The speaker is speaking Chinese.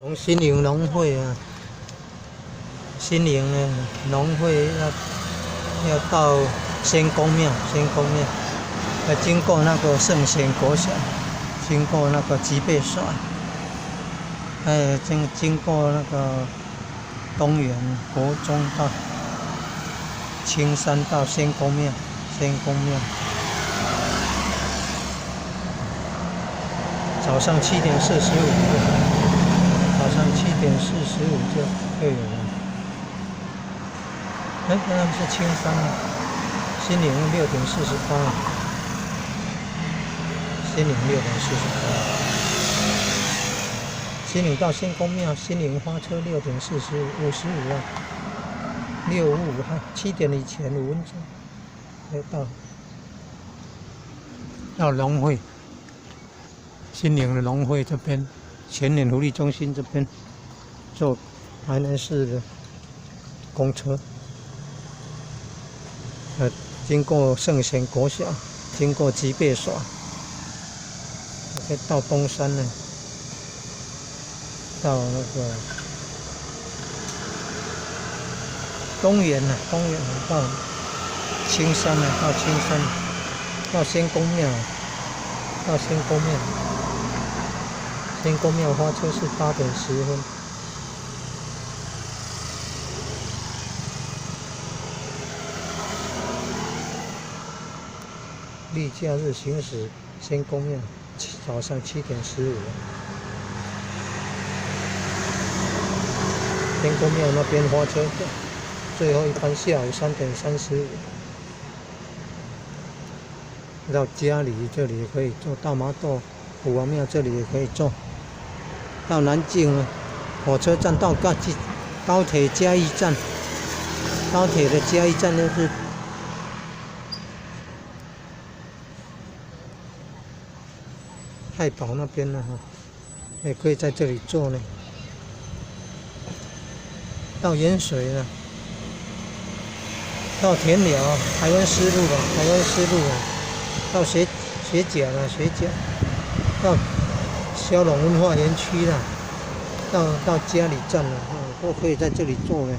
从新营农会啊，新营的农会要到仙公庙，要经过那个圣贤国小，经过那个吉贝帅，经过那个东园国中到青山到仙公庙，早上7点45。早上7点45就有了。那是青山啊，新营6点48。新营6点48。新营到仙公庙，新营花车6点55啊，655还7点以前5分钟才到农会，新营的农会这边。前年福利中心这边坐台南市的公车，经过圣贤国小，经过吉贝耍，到东山呢，到那个东园到青山呢，到仙公庙，仙公庙花车是8点10分。例假日行驶仙公庙，早上7点15。仙公庙那边花车最后一班下午3点35。到家里这里也可以坐，到麻豆武王庙这里也可以坐。到南靖了，火车站到高铁嘉义站，高铁的嘉义站就是太保那边了哈，也可以在这里坐呢。到盐水了，到田寮台湾丝路啊，到学甲了，到小龙文化园区了，到嘉里站了，都可以在这里坐呢。